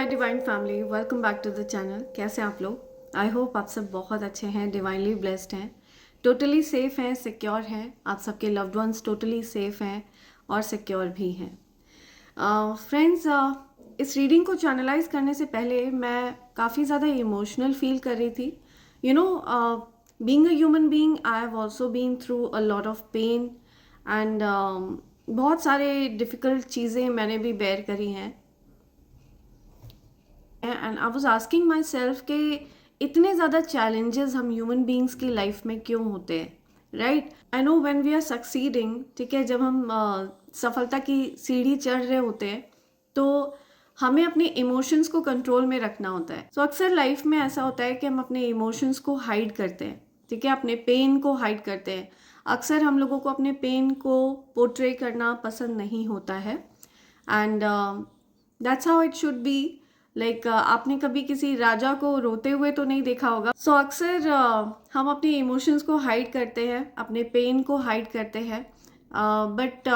My divine family, welcome back to the channel. कैसे हैं आप लोग? आई होप आप सब बहुत अच्छे हैं, डिवाइनली ब्लेस्ड हैं, टोटली सेफ हैं, सिक्योर हैं। आप सबके लव्ड वंस टोटली सेफ हैं और सिक्योर भी हैं। फ्रेंड्स, इस रीडिंग को चैनलाइज करने से पहले मैं काफ़ी ज़्यादा इमोशनल फील कर रही थी। You know, being a human being, I have also been through a lot of pain and बहुत सारे डिफ़िकल्ट चीज़ें मैंने भी बेयर करी हैं। And I was asking myself कि इतने ज़्यादा चैलेंजेस हम ह्यूमन बींग्स की लाइफ में क्यों होते हैं, right? I know when we are succeeding, ठीक है, जब हम सफलता की सीढ़ी चढ़ रहे होते हैं तो हमें अपने इमोशंस को कंट्रोल में रखना होता है। अक्सर लाइफ में ऐसा होता है कि हम अपने इमोशंस को हाइड करते हैं, ठीक है, अपने पेन को हाइड करते हैं। अक्सर हम लोगों को अपने पेन को पोर्ट्रे करना पसंद नहीं होता है and that's how it should be. Like आपने कभी किसी राजा को रोते हुए तो नहीं देखा होगा। अक्सर हम अपने इमोशंस को हाइड करते हैं, अपने पेन को हाइड करते हैं, but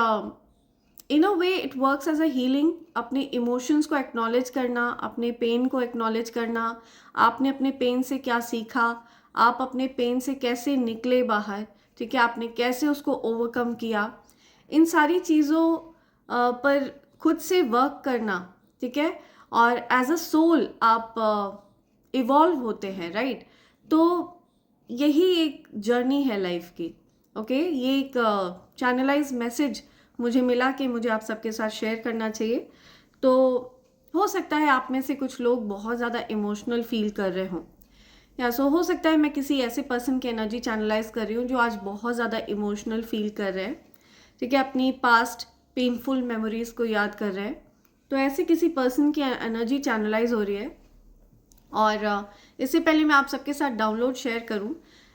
in a way it works as a healing. अपने इमोशंस को एक्नॉलेज करना, अपने पेन को एक्नॉलेज करना, आपने अपने पेन से क्या सीखा, आप अपने पेन से कैसे निकले बाहर, ठीक है, आपने कैसे उसको ओवरकम किया, इन सारी चीज़ों पर खुद से वर्क करना, ठीक है, और एज अ सोल आप इवॉल्व होते हैं, राइट? तो यही एक जर्नी है लाइफ की। ओके, ये एक चैनलाइज मैसेज मुझे मिला कि मुझे आप सबके साथ शेयर करना चाहिए। तो हो सकता है आप में से कुछ लोग बहुत ज़्यादा इमोशनल फील कर रहे हों, या सो हो सकता है मैं किसी ऐसे पर्सन की एनर्जी चैनलाइज कर रही हूँ जो आज बहुत ज़्यादा इमोशनल फील कर रहे हैं, ठीक है, अपनी पास्ट पेनफुल मेमोरीज को याद कर रहे हैं। तो ऐसे किसी पर्सन की एनर्जी चैनलाइज हो रही है। और इससे पहले मैं आप सबके साथ डाउनलोड शेयर करूं,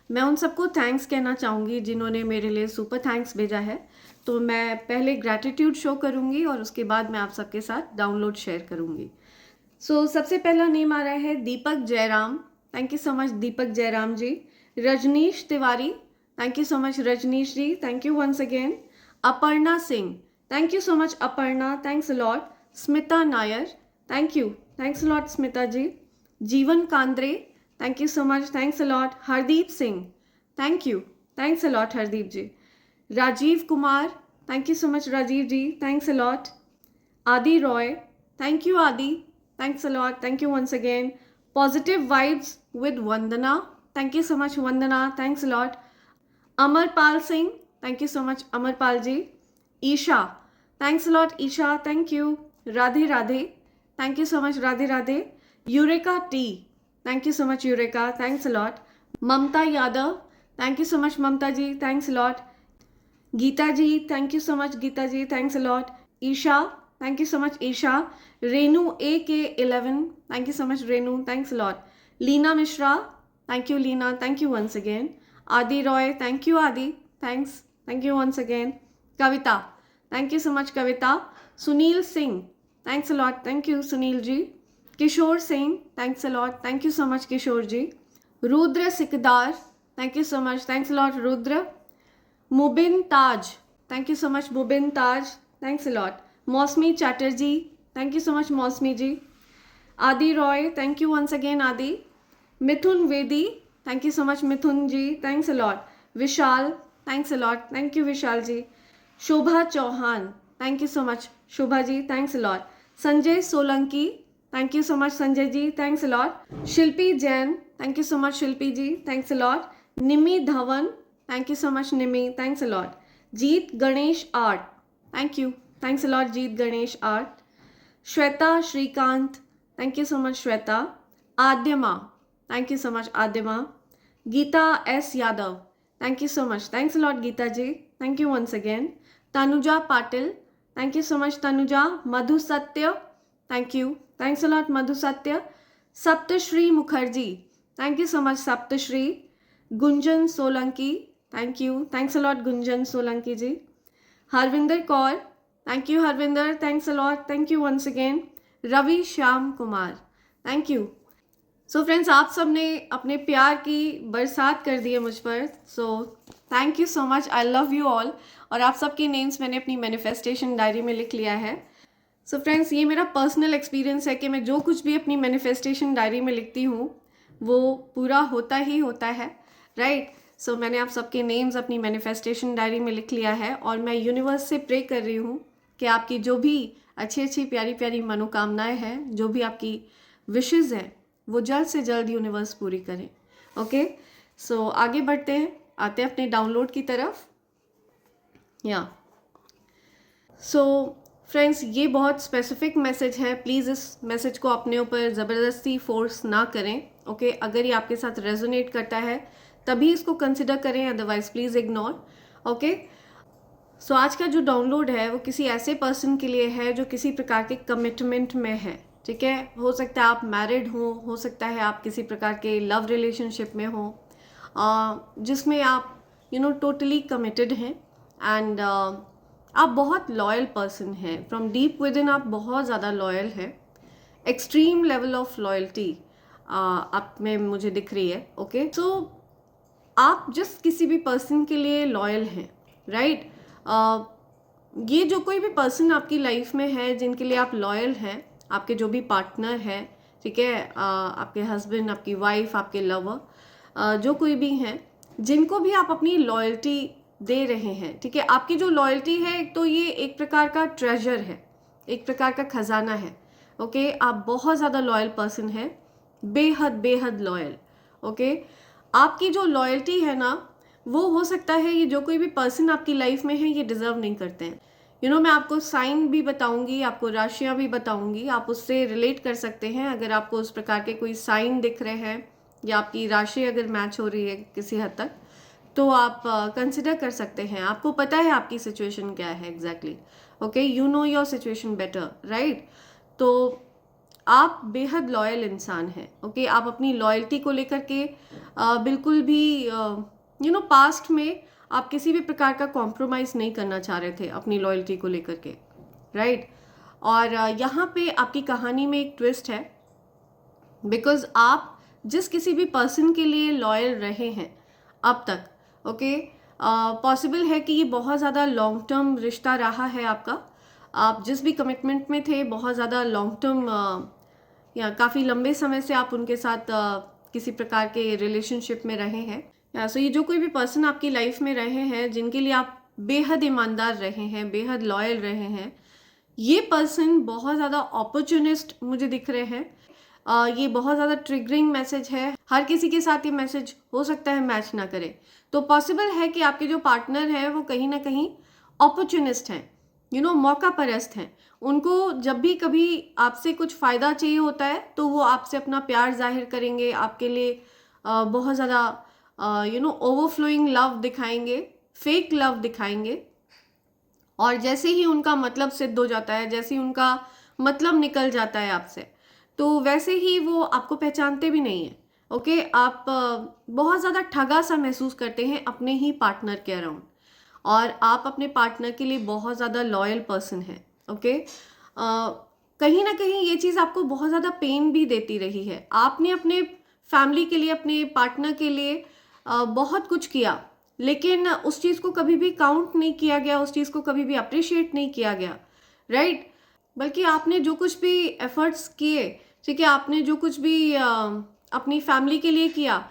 मैं उन सबको थैंक्स कहना चाहूँगी जिन्होंने मेरे लिए सुपर थैंक्स भेजा है। तो मैं पहले ग्रैटिट्यूड शो करूँगी और उसके बाद मैं आप सबके साथ डाउनलोड शेयर करूँगी। सबसे पहला नेम आ रहा है Deepak Jairam. Thank you so much Deepak Jairam ji. Rajneesh Tiwari, thank you so much Rajneesh ji, thank you once again. Aparna Singh, thank you so much Aparna, thanks a lot. Smita Nair, thank you, thanks a lot Smita ji. Jeevan Kandre, thank you so much, thanks a lot. Hardeep Singh, thank you, thanks a lot Hardeep ji. Rajeev Kumar, thank you so much Rajeev ji, thanks a lot. आदि Roy, thank you Adi, thanks a lot, thank you once again. Positive vibes with Vandana, thank you so much Vandana, thanks a lot. Amarpal Singh, thank you so much Amarpal ji. Isha, thanks a lot Isha, thank you. Radhe Radhe, thank you so much Radhe Radhe. Eureka T, thank you so much Eureka, thanks a lot. Mamta Yadav, thank you so much Mamta ji, thanks a lot. Geeta ji, thank you so much Geeta ji, thanks a lot. Isha, thank you so much Isha. Renu AK11, thank you so much Renu, thanks a lot. Leena Mishra, thank you Leena, thank you once again. Adi Roy, thank you Adi, thank you once again. Kavita, thank you so much Kavita. Sunil Singh, thanks a lot, thank you Sunil ji. Kishore Singh, thanks a lot, thank you so much Kishore ji. Rudra Sikdar, thank you so much, thanks a lot Rudra. Mubin Taj, thank you so much Mubin Taj, thanks a lot. Mosmi Chatterjee, thank you so much Mosmi ji. Adi Roy, thank you once again Adi. Mithun Vedi, thank you so much Mithun ji, thanks a lot. Vishal, thanks a lot, thank you Vishal ji. Shobha Chauhan, thank you so much Shobha ji, thanks a lot. Sanjay Solanki, thank you so much Sanjay ji, thanks a lot. Shilpi Jain, thank you so much Shilpi ji, thanks a lot. Nimi Dhawan, thank you so much Nimi, thanks a lot. Jeet Ganesh Art, thank you, thanks a lot Jeet Ganesh Art. Shweta Shrikant, thank you so much Shweta. Adyama, thank you so much Adyama. Geeta S Yadav, thank you so much, thanks a lot Geeta ji, thank you once again. Tanuja Patil, thank you so much Tanuja. Madhu Satya, thank you, thanks a lot Madhu Satya. Saptashri Mukherjee, thank you so much Saptashri. Gunjan Solanki, thank you, thanks a lot Gunjan Solanki ji. Harvinder Kaur, thank you Harvinder, thanks a lot, thank you once again. Ravi Shyam Kumar, thank you. Friends, आप सब ने अपने प्यार की बरसात कर दी है मुझ पर। Thank you so much, I love you all. और आप सबके नेम्स मैंने अपनी मैनिफेस्टेशन डायरी में लिख लिया है। सो फ्रेंड्स, ये मेरा पर्सनल एक्सपीरियंस है कि मैं जो कुछ भी अपनी मैनिफेस्टेशन डायरी में लिखती हूँ वो पूरा होता ही होता है, राइट। सो मैंने आप सबके नेम्स अपनी मैनिफेस्टेशन डायरी में लिख लिया है और मैं यूनिवर्स से प्रे कर रही हूँ कि आपकी जो भी अच्छी अच्छी प्यारी प्यारी मनोकामनाएं हैं, जो भी आपकी विशेज़ हैं, वो जल्द से जल्द यूनिवर्स पूरी करें। ओके, सो आगे बढ़ते हैं, आते हैं अपने डाउनलोड की तरफ। या सो फ्रेंड्स, ये बहुत स्पेसिफिक मैसेज है, प्लीज़ इस मैसेज को अपने ऊपर ज़बरदस्ती फोर्स ना करें। ओके, अगर ये आपके साथ रेजोनेट करता है तभी इसको कंसिडर करें, अदरवाइज प्लीज़ इग्नोर। ओके, सो आज का जो डाउनलोड है वो किसी ऐसे पर्सन के लिए है जो किसी प्रकार के कमिटमेंट में है, ठीक है। हो सकता है आप मैरिड हो सकता है आप किसी प्रकार के लव रिलेशनशिप में हो जिसमें आप टोटली कमिटेड हैं एंड आप बहुत लॉयल पर्सन हैं, फ्रॉम डीप विद इन आप बहुत ज़्यादा लॉयल हैं। एक्सट्रीम लेवल ऑफ लॉयल्टी आप में मुझे दिख रही है। ओके, सो आप जिस किसी भी पर्सन के लिए लॉयल हैं, राइट। ये जो कोई भी पर्सन आपकी लाइफ में है जिनके लिए आप लॉयल हैं, आपके जो भी पार्टनर हैं, ठीक है, आपके हस्बैंड, आपकी वाइफ, आपके लवर, जो कोई भी हैं जिनको भी आप अपनी लॉयल्टी दे रहे हैं, ठीक है। आपकी जो लॉयल्टी है, एक तो ये एक प्रकार का ट्रेजर है, एक प्रकार का खजाना है। ओके, आप बहुत ज़्यादा लॉयल पर्सन हैं, बेहद बेहद लॉयल। ओके, आपकी जो लॉयल्टी है ना, वो हो सकता है ये जो कोई भी पर्सन आपकी लाइफ में है ये डिज़र्व नहीं करते हैं। मैं आपको साइन भी बताऊंगी, आपको राशियाँ भी बताऊंगी, आप उससे रिलेट कर सकते हैं। अगर आपको उस प्रकार के कोई साइन दिख रहे हैं या आपकी राशि अगर मैच हो रही है किसी हद तक, तो आप कंसिडर कर सकते हैं। आपको पता है आपकी सिचुएशन क्या है exactly. Okay, you know your situation better, right. तो आप बेहद लॉयल इंसान हैं। ओके, आप अपनी लॉयल्टी को लेकर के बिल्कुल भी पास्ट में आप किसी भी प्रकार का कॉम्प्रोमाइज़ नहीं करना चाह रहे थे अपनी लॉयल्टी को लेकर के, राइट। और यहाँ पे आपकी कहानी में एक ट्विस्ट है, बिकॉज आप जिस किसी भी पर्सन के लिए लॉयल रहे हैं अब तक, ओके, पॉसिबल है कि ये बहुत ज़्यादा लॉन्ग टर्म रिश्ता रहा है आपका। आप जिस भी कमिटमेंट में थे बहुत ज़्यादा लॉन्ग टर्म या काफ़ी लंबे समय से आप उनके साथ किसी प्रकार के रिलेशनशिप में रहे हैं। या सो ये जो कोई भी पर्सन आपकी लाइफ में रहे हैं जिनके लिए आप बेहद ईमानदार रहे हैं, बेहद लॉयल रहे हैं, ये पर्सन बहुत ज़्यादा अपॉर्चुनिस्ट मुझे दिख रहे हैं। ये बहुत ज़्यादा ट्रिगरिंग मैसेज है, हर किसी के साथ ये मैसेज हो सकता है मैच ना करे। तो पॉसिबल है कि आपके जो पार्टनर हैं वो कहीं ना कहीं अपॉर्चुनिस्ट हैं, मौका परस्त हैं। उनको जब भी कभी आपसे कुछ फ़ायदा चाहिए होता है तो वो आपसे अपना प्यार जाहिर करेंगे, आपके लिए बहुत ज़्यादा ओवरफ्लोइंग लव दिखाएंगे, फेक लव दिखाएंगे। और जैसे ही उनका मतलब सिद्ध हो जाता है, जैसे ही उनका मतलब निकल जाता है आपसे, तो वैसे ही वो आपको पहचानते भी नहीं है। ओके, आप बहुत ज़्यादा ठगा सा महसूस करते हैं अपने ही पार्टनर के अराउंड, और आप अपने पार्टनर के लिए बहुत ज़्यादा लॉयल पर्सन है। ओके, कहीं ना कहीं ये चीज़ आपको बहुत ज़्यादा पेन भी देती रही है। आपने अपने फैमिली के लिए, अपने पार्टनर के लिए बहुत कुछ किया, लेकिन उस चीज़ को कभी भी काउंट नहीं किया गया, उस चीज़ को कभी भी अप्रिशिएट नहीं किया गया, राइट। बल्कि आपने जो कुछ भी एफर्ट्स किए, ठीक है, आपने जो कुछ भी अपनी फैमिली के लिए किया,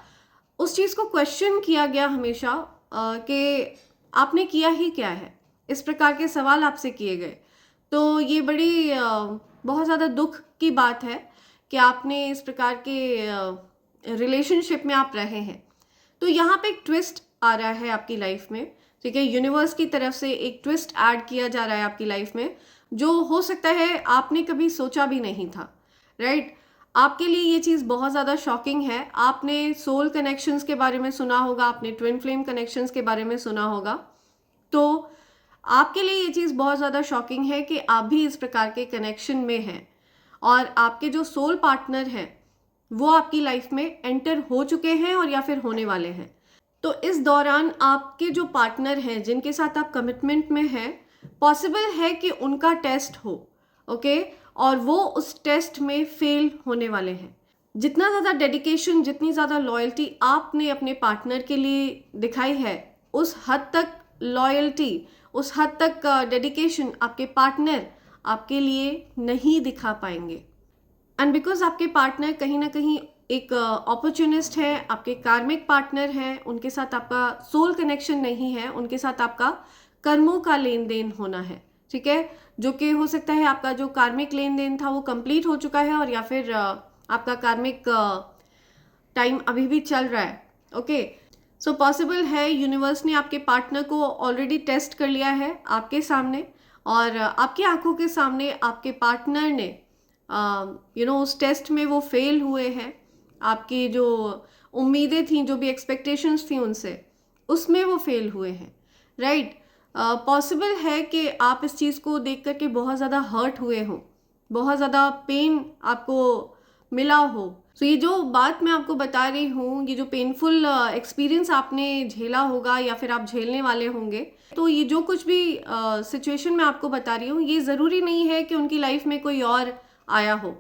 उस चीज़ को क्वेश्चन किया गया हमेशा कि आपने किया ही क्या है। इस प्रकार के सवाल आपसे किए गए। तो ये बड़ी बहुत ज़्यादा दुख की बात है कि आपने इस प्रकार के रिलेशनशिप में आप रहे हैं। तो यहाँ पे एक ट्विस्ट आ रहा है आपकी लाइफ में, ठीक है। यूनिवर्स की तरफ से एक ट्विस्ट ऐड किया जा रहा है आपकी लाइफ में, जो हो सकता है आपने कभी सोचा भी नहीं था, राइट। आपके लिए ये चीज़ बहुत ज़्यादा शॉकिंग है। आपने सोल कनेक्शंस के बारे में सुना होगा, आपने ट्विन फ्लेम कनेक्शंस के बारे में सुना होगा। तो आपके लिए ये चीज़ बहुत ज़्यादा शॉकिंग है कि आप भी इस प्रकार के कनेक्शन में हैं, और आपके जो सोल पार्टनर हैं वो आपकी लाइफ में एंटर हो चुके हैं और या फिर होने वाले हैं। तो इस दौरान आपके जो पार्टनर हैं जिनके साथ आप कमिटमेंट में हैं, पॉसिबल है कि उनका टेस्ट हो, ओके, और वो उस टेस्ट में फेल होने वाले हैं। जितना ज़्यादा डेडिकेशन, जितनी ज़्यादा लॉयल्टी आपने अपने पार्टनर के लिए दिखाई है, उस हद तक लॉयल्टी, उस हद तक डेडिकेशन आपके पार्टनर आपके लिए नहीं दिखा पाएंगे। एंड बिकॉज आपके पार्टनर कहीं ना कहीं एक अपॉर्चुनिस्ट है, आपके कार्मिक पार्टनर हैं, उनके साथ आपका सोल कनेक्शन नहीं है, उनके साथ आपका कर्मों का लेन देन होना है, ठीक है, जो कि हो सकता है आपका जो कार्मिक लेन देन था वो कंप्लीट हो चुका है, और या फिर आपका कार्मिक टाइम अभी भी चल रहा है। ओके, सो पॉसिबल है यूनिवर्स ने आपके पार्टनर को ऑलरेडी टेस्ट कर लिया है आपके सामने, और आपकी आंखों के सामने आपके पार्टनर ने उस टेस्ट में वो फेल हुए हैं। आपकी जो उम्मीदें थी, जो भी एक्सपेक्टेशंस थी उनसे, उसमें वो फेल हुए हैं, राइट। पॉसिबल है कि आप इस चीज़ को देख करके बहुत ज़्यादा हर्ट हुए हो, बहुत ज़्यादा पेन आपको मिला हो। सो ये जो बात मैं आपको बता रही हूँ, ये जो पेनफुल एक्सपीरियंस आपने झेला होगा या फिर आप झेलने वाले होंगे, तो ये जो कुछ भी सिचुएशन मैं आपको बता रही हूँ, ये ज़रूरी नहीं है कि उनकी लाइफ में कोई और आया हो।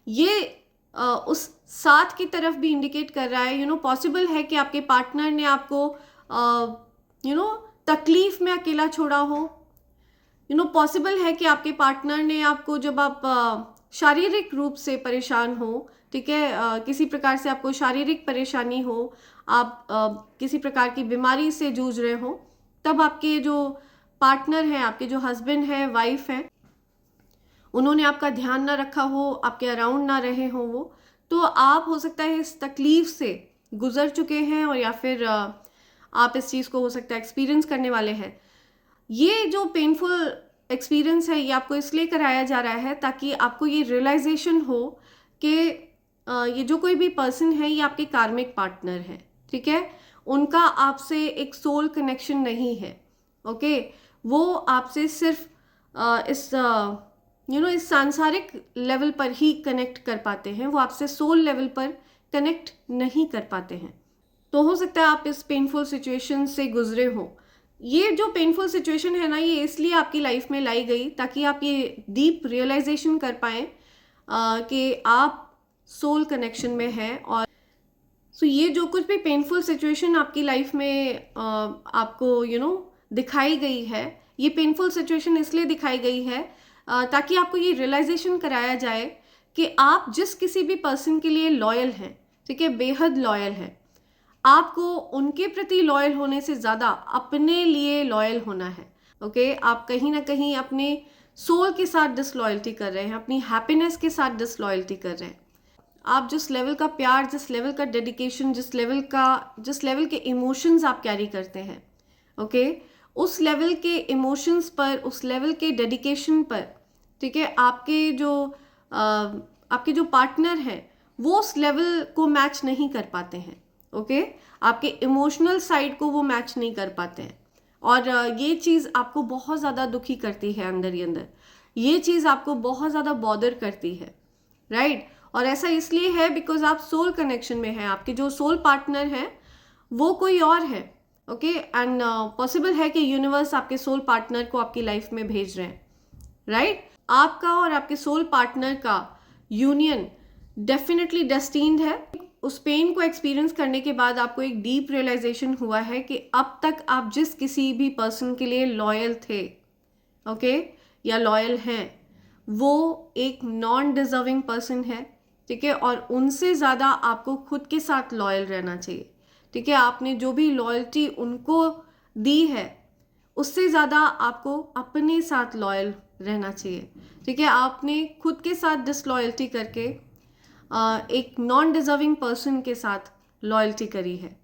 ये उस साथ की तरफ भी इंडिकेट कर रहा है। पॉसिबल है कि आपके पार्टनर ने आपको तकलीफ में अकेला छोड़ा हो। पॉसिबल है कि आपके पार्टनर ने आपको, जब आप शारीरिक रूप से परेशान हो, ठीक है, किसी प्रकार से आपको शारीरिक परेशानी हो, आप किसी प्रकार की बीमारी से जूझ रहे हो, तब आपके जो पार्टनर हैं, आपके जो हस्बैंड हैं, वाइफ हैं, उन्होंने आपका ध्यान ना रखा हो, आपके अराउंड ना रहे हो वो, तो आप हो सकता है इस तकलीफ से गुजर चुके हैं, और या फिर आप इस चीज़ को हो सकता है एक्सपीरियंस करने वाले हैं। ये जो पेनफुल एक्सपीरियंस है, ये आपको इसलिए कराया जा रहा है ताकि आपको ये रियलाइजेशन हो कि ये जो कोई भी पर्सन है, ये आपके कार्मिक पार्टनर है, ठीक है, उनका आपसे एक सोल कनेक्शन नहीं है। ओके, वो आपसे सिर्फ इस सांसारिक लेवल पर ही कनेक्ट कर पाते हैं, वो आपसे सोल लेवल पर कनेक्ट नहीं कर पाते हैं। तो हो सकता है आप इस पेनफुल सिचुएशन से गुजरे हो। ये जो पेनफुल सिचुएशन है ना, ये इसलिए आपकी लाइफ में लाई गई ताकि आप ये डीप रियलाइजेशन कर पाएँ कि आप सोल कनेक्शन में हैं। और सो ये जो कुछ भी पेनफुल सिचुएशन आपकी लाइफ में आपको दिखाई गई है, ये पेनफुल सिचुएशन इसलिए दिखाई गई है ताकि आपको ये रियलाइजेशन कराया जाए कि आप जिस किसी भी पर्सन के लिए लॉयल हैं, ठीक है, बेहद लॉयल हैं, आपको उनके प्रति लॉयल होने से ज़्यादा अपने लिए लॉयल होना है। ओके, आप कहीं ना कहीं अपने सोल के साथ डिसलॉयल्टी कर रहे हैं, अपनी हैप्पीनेस के साथ डिसलॉयल्टी कर रहे हैं। आप जिस लेवल का प्यार, जिस लेवल का डेडिकेशन, जिस लेवल के इमोशंस आप कैरी करते हैं, ओके, उस लेवल के इमोशंस पर, उस लेवल के डेडिकेशन पर, ठीक है, आपके जो पार्टनर हैं वो उस लेवल को मैच नहीं कर पाते हैं। ओके, आपके इमोशनल साइड को वो मैच नहीं कर पाते हैं, और ये चीज़ आपको बहुत ज़्यादा दुखी करती है अंदर ही अंदर, ये चीज़ आपको बहुत ज़्यादा बॉदर करती है, राइट। और ऐसा इसलिए है बिकॉज आप सोल कनेक्शन में हैं, आपके जो सोल पार्टनर हैं वो कोई और है। ओके, एंड पॉसिबल है कि यूनिवर्स आपके सोल पार्टनर को आपकी लाइफ में भेज रहे हैं, राइट। आपका और आपके सोल पार्टनर का यूनियन डेफिनेटली डेस्टिन्ड है। उस पेन को एक्सपीरियंस करने के बाद आपको एक डीप रियलाइजेशन हुआ है कि अब तक आप जिस किसी भी पर्सन के लिए लॉयल थे, ओके, या लॉयल हैं, वो एक नॉन डिजर्विंग पर्सन है, ठीक है, और उनसे ज़्यादा आपको खुद के साथ लॉयल रहना चाहिए, ठीक है। आपने जो भी लॉयल्टी उनको दी है, उससे ज़्यादा आपको अपने साथ लॉयल रहना चाहिए, ठीक है। आपने खुद के साथ डिसलॉयल्टी करके एक नॉन डिजर्विंग पर्सन के साथ लॉयल्टी करी है।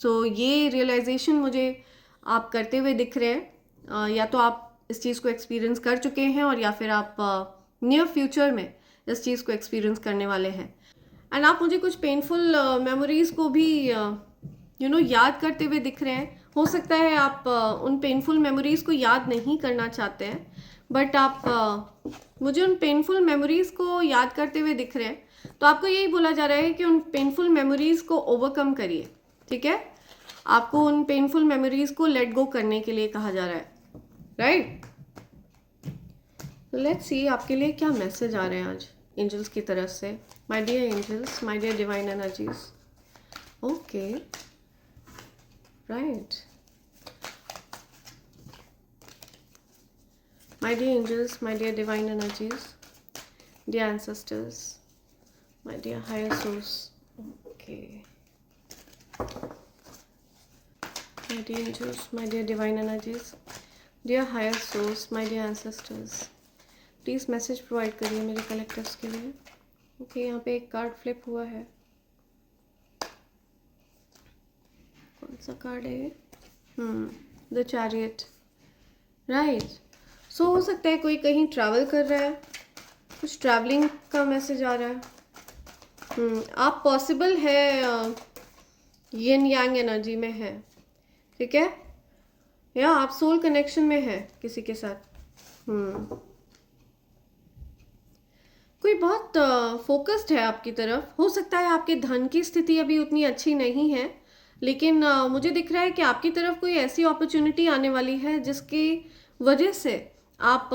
सो ये रियलाइजेशन मुझे आप करते हुए दिख रहे हैं, या तो आप इस चीज़ को एक्सपीरियंस कर चुके हैं, और या फिर आप नियर फ्यूचर में इस चीज़ को एक्सपीरियंस करने वाले हैं। एंड आप मुझे कुछ पेनफुल मेमोरीज को भी याद करते हुए दिख रहे हैं। हो सकता है आप उन पेनफुल मेमोरीज को याद नहीं करना चाहते हैं, बट आप मुझे उन पेनफुल मेमोरीज को याद करते हुए दिख रहे हैं, तो आपको यही बोला जा रहा है कि उन पेनफुल मेमोरीज को ओवरकम करिए, ठीक है। आपको उन पेनफुल मेमोरीज को लेट गो करने के लिए कहा जा रहा है, राइट। लेट्स सी आपके लिए क्या मैसेज आ रहे हैं आज एंजल्स की तरफ से। My dear angels, my dear divine energies. Okay, right. My dear angels, my dear divine energies, dear ancestors, my dear higher source. Okay. My dear angels, my dear divine energies, dear higher source, my dear ancestors, please message provide करिए मेरे collectives के लिए. Okay, यहाँ पे एक card flip हुआ है. कौन सा कार्ड है? The chariot. राइट. सो हो सकता है कोई कहीं ट्रैवल कर रहा है, कुछ ट्रैवलिंग का मैसेज आ रहा है. आप पॉसिबल है यिन यांग एनर्जी में है, ठीक है, या आप सोल कनेक्शन में है किसी के साथ. कोई बहुत फोकस्ड है आपकी तरफ. हो सकता है आपके धन की स्थिति अभी उतनी अच्छी नहीं है, लेकिन मुझे दिख रहा है कि आपकी तरफ कोई ऐसी अपॉर्चुनिटी आने वाली है जिसकी वजह से आप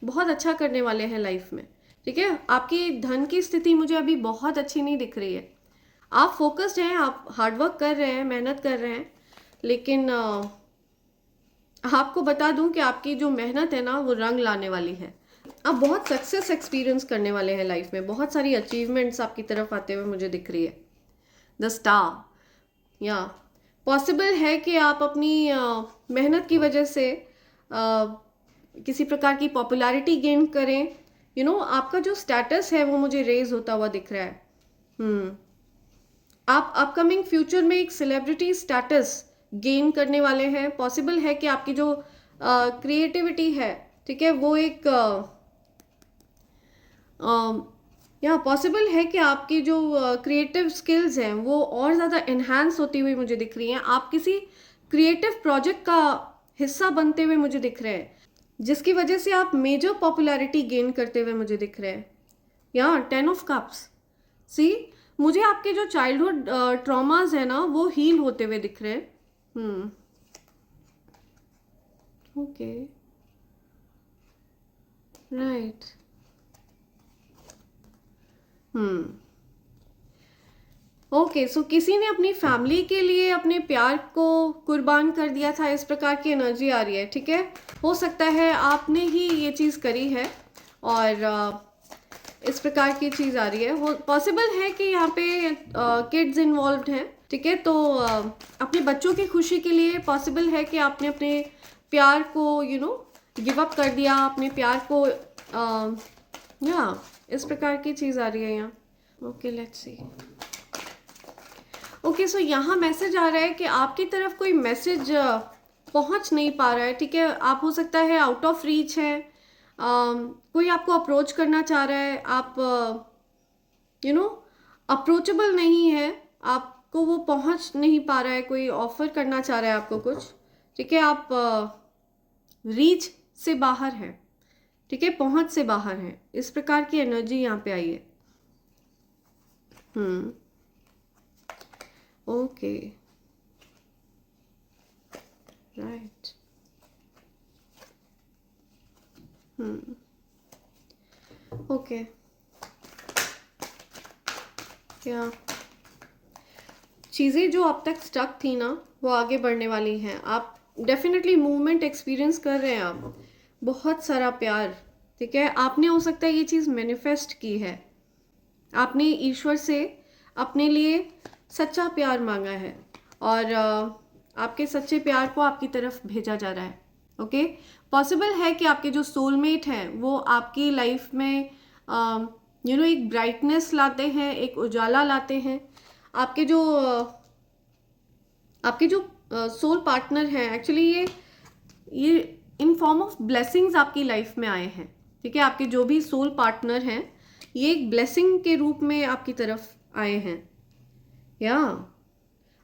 बहुत अच्छा करने वाले हैं लाइफ में, ठीक है. आपकी धन की स्थिति मुझे अभी बहुत अच्छी नहीं दिख रही है. आप फोकस्ड हैं, आप हार्डवर्क कर रहे हैं, मेहनत कर रहे हैं, लेकिन आपको बता दूं कि आपकी जो मेहनत है ना वो रंग लाने वाली है. आप बहुत सक्सेस एक्सपीरियंस करने वाले हैं लाइफ में. बहुत सारी अचीवमेंट्स आपकी तरफ आते हुए मुझे दिख रही है. The star. या पॉसिबल है कि आप अपनी मेहनत की वजह से किसी प्रकार की पॉपुलैरिटी गेन करें. आपका जो स्टेटस है वो मुझे रेज होता हुआ दिख रहा है. आप अपकमिंग फ्यूचर में एक सेलिब्रिटी स्टेटस गेन करने वाले हैं. पॉसिबल है कि आपकी जो क्रिएटिविटी है, ठीक है, वो एक या पॉसिबल है कि आपकी जो क्रिएटिव स्किल्स हैं वो और ज़्यादा इन्हांस होती हुई मुझे दिख रही हैं. आप किसी क्रिएटिव प्रोजेक्ट का हिस्सा बनते हुए मुझे दिख रहे हैं, जिसकी वजह से आप मेजर पॉपुलैरिटी गेन करते हुए मुझे दिख रहे हैं. या 10 ऑफ कप्स. सी, मुझे आपके जो चाइल्डहुड ट्रॉमास है ना वो हील होते हुए दिख रहे हैं. Okay, right. ओके, सो किसी ने अपनी फैमिली के लिए अपने प्यार को कुर्बान कर दिया था, इस प्रकार की एनर्जी आ रही है, ठीक है. हो सकता है आपने ही ये चीज़ करी है और इस प्रकार की चीज़ आ रही है. पॉसिबल है कि यहाँ पे किड्स इन्वॉल्व्ड हैं, ठीक है. तो अपने बच्चों की खुशी के लिए पॉसिबल है कि आपने अपने प्यार को गिव अप कर दिया, अपने प्यार को या इस प्रकार की चीज़ आ रही है यहाँ. Okay, let's see. ओके, सो यहाँ मैसेज आ रहा है कि आपकी तरफ कोई मैसेज पहुँच नहीं पा रहा है, ठीक है. आप हो सकता है आउट ऑफ रीच है. कोई आपको अप्रोच करना चाह रहा है, आप अप्रोचेबल नहीं है, आपको वो पहुँच नहीं पा रहा है. कोई ऑफर करना चाह रहा है आपको कुछ, ठीक है. आप रीच से बाहर है, ठीक है, पहुंच से बाहर है. इस प्रकार की एनर्जी यहाँ पे आई है. Okay, right. ओके, क्या चीज़ें जो अब तक स्टक थी ना वो आगे बढ़ने वाली हैं. आप डेफिनेटली मूवमेंट एक्सपीरियंस कर रहे हैं. आप बहुत सारा प्यार, ठीक है. आपने हो सकता है ये चीज़ मैनिफेस्ट की है. आपने ईश्वर से अपने लिए सच्चा प्यार मांगा है और आपके सच्चे प्यार को आपकी तरफ भेजा जा रहा है. ओके, पॉसिबल है कि आपके जो सोलमेट हैं वो आपकी लाइफ में एक ब्राइटनेस लाते हैं, एक उजाला लाते हैं. आपके जो सोल पार्टनर हैं, एक्चुअली ये इन फॉर्म ऑफ ब्लेसिंग्स आपकी लाइफ में आए हैं, ठीक है. आपके जो भी सोल पार्टनर हैं ये एक ब्लेसिंग के रूप में आपकी तरफ आए हैं. या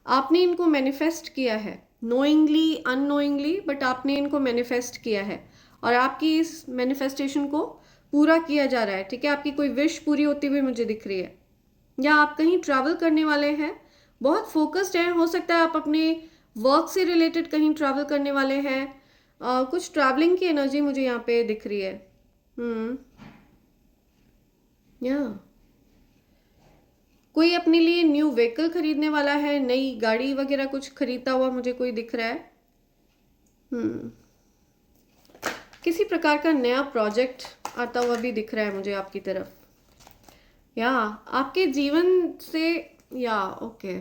आपने इनको मैनिफेस्ट किया है, नोइंगली अननोइंगली, बट आपने इनको मैनिफेस्ट किया है और आपकी इस मैनिफेस्टेशन को पूरा किया जा रहा है, ठीक है. आपकी कोई विश पूरी होती हुई मुझे दिख रही है. या आप कहीं ट्रैवल करने वाले हैं, बहुत फोकस्ड हैं. हो सकता है आप अपने वर्क से रिलेटेड कहीं ट्रैवल करने वाले हैं. कुछ ट्रैवलिंग की एनर्जी मुझे यहाँ पे दिख रही है. या कोई अपने लिए न्यू व्हीकल खरीदने वाला है, नई गाड़ी वगैरह कुछ खरीदता हुआ मुझे कोई दिख रहा है. किसी प्रकार का नया प्रोजेक्ट आता हुआ भी दिख रहा है मुझे आपकी तरफ, या आपके जीवन से, या ओके,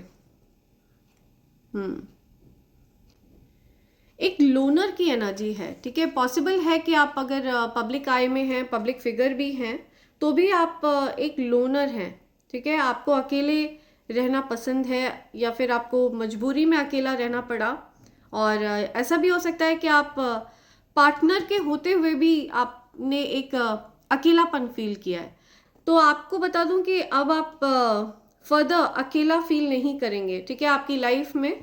एक लोनर की एनर्जी है, ठीक है। पॉसिबल है कि आप अगर पब्लिक आई में हैं, पब्लिक फिगर भी हैं, तो भी आप एक लोनर हैं, ठीक है। आपको अकेले रहना पसंद है, या फिर आपको मजबूरी में अकेला रहना पड़ा, और ऐसा भी हो सकता है कि आप पार्टनर के होते हुए भी आपने एक अकेलापन फील किया है। तो आपको बता दूं कि अब आप फर्दर अकेला फील नहीं करेंगे, ठीक है। आपकी लाइफ में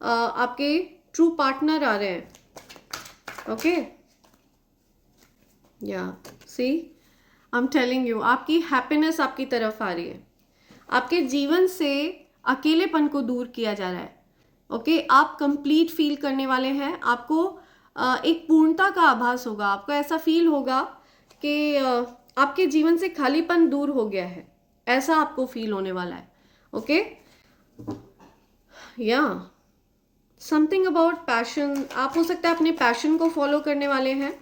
आपके ट्रू पार्टनर आ रहे हैं, ओके, या सी आई एम टेलिंग यू, आपकी हैप्पीनेस आपकी तरफ आ रही है, आपके जीवन से अकेलेपन को दूर किया जा रहा है, ओके। आप कंप्लीट फील करने वाले हैं, आपको एक पूर्णता का आभास होगा, आपको ऐसा फील होगा कि आपके जीवन से खालीपन दूर हो गया है, ऐसा आपको फील होने वाला है, ओके। या समथिंग अबाउट पैशन, आप हो सकता है अपने पैशन को फॉलो करने वाले हैं,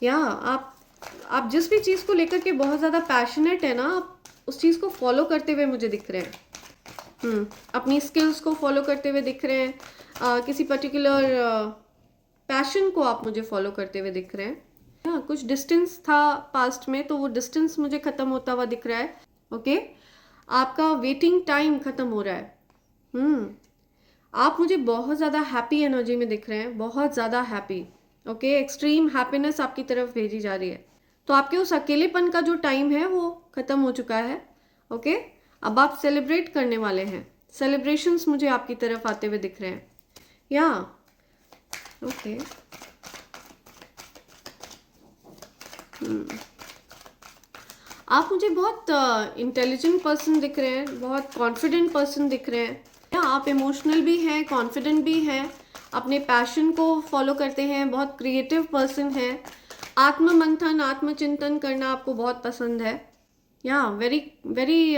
या आप जिस भी चीज़ को लेकर के बहुत ज़्यादा पैशनेट है ना, आप उस चीज़ को फॉलो करते हुए मुझे दिख रहे हैं, अपनी स्किल्स को फॉलो करते हुए दिख रहे हैं, किसी पर्टिकुलर पैशन को आप मुझे फॉलो करते हुए दिख रहे हैं। हाँ, कुछ डिस्टेंस था पास्ट में, तो वो डिस्टेंस मुझे ख़त्म होता हुआ दिख रहा है, ओके। आपका वेटिंग टाइम ख़त्म हो रहा है, आप मुझे बहुत ज़्यादा हैप्पी एनर्जी में दिख रहे हैं, बहुत ज़्यादा हैप्पी, ओके। एक्सट्रीम हैप्पीनेस आपकी तरफ भेजी जा रही है, तो आपके उस अकेलेपन का जो टाइम है वो ख़त्म हो चुका है, ओके। अब आप सेलिब्रेट करने वाले हैं, सेलिब्रेशंस मुझे आपकी तरफ आते हुए दिख रहे हैं, या ओके। आप मुझे बहुत इंटेलिजेंट पर्सन दिख रहे हैं, बहुत कॉन्फिडेंट पर्सन दिख रहे हैं, या आप इमोशनल भी हैं, कॉन्फिडेंट भी हैं, अपने पैशन को फॉलो करते हैं, बहुत क्रिएटिव पर्सन है, आत्ममंथन आत्मचिंतन करना आपको बहुत पसंद है, या वेरी वेरी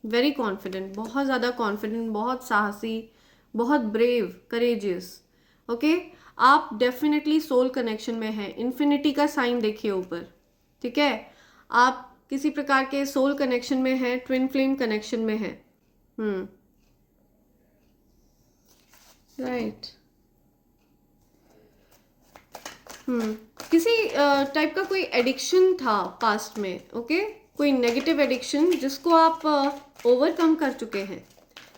वेरी कॉन्फिडेंट, बहुत ज़्यादा कॉन्फिडेंट, बहुत साहसी, बहुत ब्रेव, करेजियस, ओके। आप डेफिनेटली सोल कनेक्शन में हैं, इन्फिनिटी का साइन देखिए ऊपर, ठीक है। आप किसी प्रकार के सोल कनेक्शन में हैं, ट्विन फ्लेम कनेक्शन में हैं, राइट। किसी टाइप का कोई एडिक्शन था पास्ट में, ओके, कोई नेगेटिव एडिक्शन जिसको आप ओवरकम कर चुके हैं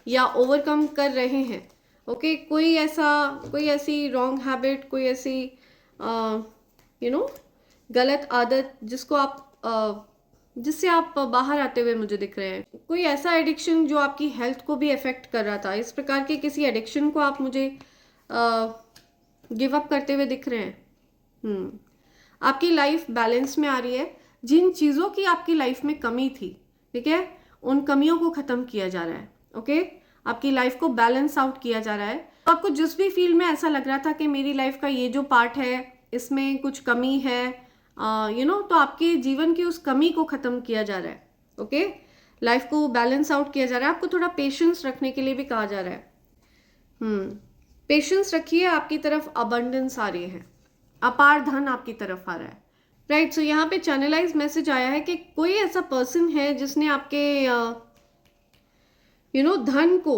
या ओवरकम कर रहे हैं, ओके। कोई ऐसी रॉन्ग हैबिट, कोई ऐसी गलत आदत जिसको आप जिससे आप बाहर आते हुए मुझे दिख रहे हैं, कोई ऐसा एडिक्शन जो आपकी हेल्थ को भी अफेक्ट कर रहा था, इस प्रकार के किसी एडिक्शन को आप मुझे गिव अप करते हुए दिख रहे हैं। आपकी लाइफ बैलेंस में आ रही है, जिन चीज़ों की आपकी लाइफ में कमी थी, ठीक है, उन कमियों को ख़त्म किया जा रहा है, ओके। आपकी लाइफ को बैलेंस आउट किया जा रहा है। तो आपको जिस भी फील्ड में ऐसा लग रहा था कि मेरी लाइफ का ये जो पार्ट है इसमें कुछ कमी है, तो आपके जीवन की उस कमी को ख़त्म किया जा रहा है, ओके। लाइफ को बैलेंस आउट किया जा रहा है। आपको थोड़ा पेशेंस रखने के लिए भी कहा जा रहा है। पेशेंस रखिए, आपकी तरफ अबंडेंस आ रही है, अपार धन आपकी तरफ आ रहा है, राइट। सो यहाँ पे चैनलाइज मैसेज आया है कि कोई ऐसा पर्सन है जिसने आपके धन को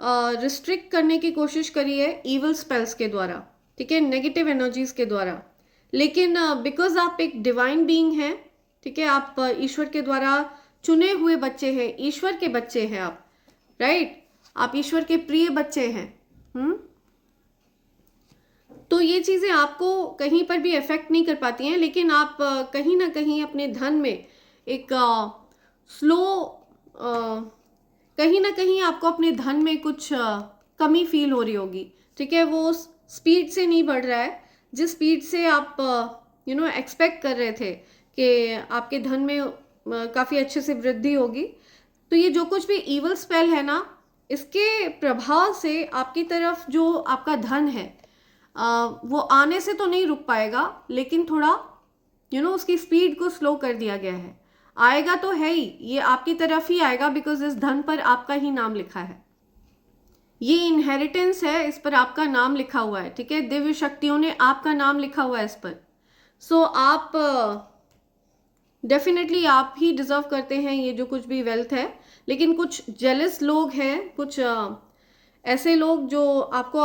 रिस्ट्रिक्ट करने की कोशिश करी है इवल स्पेल्स के द्वारा, ठीक है, नेगेटिव एनर्जीज के द्वारा। लेकिन बिकॉज आप एक डिवाइन बीइंग हैं, ठीक है, आप ईश्वर के द्वारा चुने हुए बच्चे हैं, ईश्वर के बच्चे हैं आप, राइट। आप ईश्वर के प्रिय बच्चे हैं। तो ये चीज़ें आपको कहीं पर भी इफेक्ट नहीं कर पाती हैं, लेकिन आप कहीं ना कहीं अपने धन में एक स्लो, कहीं ना कहीं आपको अपने धन में कुछ कमी फील हो रही होगी, ठीक है। वो स्पीड से नहीं बढ़ रहा है जिस स्पीड से आप एक्सपेक्ट कर रहे थे कि आपके धन में काफ़ी अच्छे से वृद्धि होगी। तो ये जो कुछ भी इवल स्पेल है ना, इसके प्रभाव से आपकी तरफ जो आपका धन है वो आने से तो नहीं रुक पाएगा, लेकिन थोड़ा उसकी स्पीड को स्लो कर दिया गया है। आएगा तो है ही, ये आपकी तरफ ही आएगा, बिकॉज इस धन पर आपका ही नाम लिखा है, ये इनहेरिटेंस है, इस पर आपका नाम लिखा हुआ है, ठीक है, दिव्य शक्तियों ने आपका नाम लिखा हुआ है इस पर। सो आप डेफिनेटली आप ही डिजर्व करते हैं ये जो कुछ भी वेल्थ है। लेकिन कुछ जेलस लोग हैं, कुछ ऐसे लोग जो आपको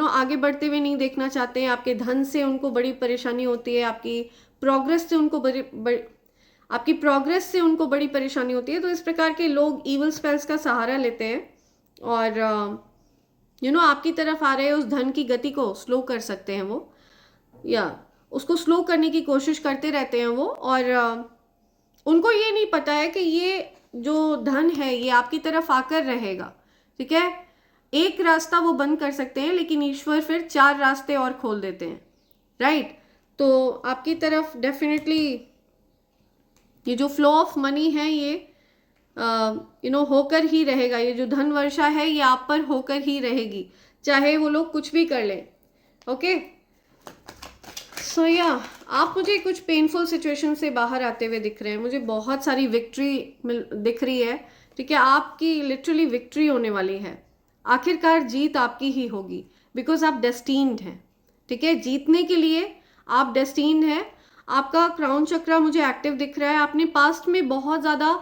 आगे बढ़ते हुए नहीं देखना चाहते हैं, आपके धन से उनको बड़ी परेशानी होती है, आपकी प्रोग्रेस से उनको बड़ी परेशानी होती है। तो इस प्रकार के लोग इवल स्पेल्स का सहारा लेते हैं और आपकी तरफ आ रहे उस धन की गति को स्लो कर सकते हैं वो, या उसको स्लो करने की कोशिश करते रहते हैं वो। और उनको ये नहीं पता है कि ये जो धन है ये आपकी तरफ आकर रहेगा, ठीक है। एक रास्ता वो बंद कर सकते हैं, लेकिन ईश्वर फिर 4 रास्ते और खोल देते हैं, राइट। तो आपकी तरफ डेफिनेटली ये जो फ्लो ऑफ मनी है ये होकर ही रहेगा। ये जो धन वर्षा है ये आप पर होकर ही रहेगी, चाहे वो लोग कुछ भी कर लें। ओके, सो या आप मुझे कुछ पेनफुल सिचुएशन से बाहर आते हुए दिख रहे हैं, मुझे बहुत सारी विक्ट्री दिख रही है, ठीक है। आपकी लिटरली विक्ट्री होने वाली है, आखिरकार जीत आपकी ही होगी, बिकॉज आप डेस्टिन्ड हैं, ठीक है। जीतने के लिए आप डेस्टिन्ड हैं। आपका क्राउन चक्रा मुझे एक्टिव दिख रहा है। आपने पास्ट में बहुत ज़्यादा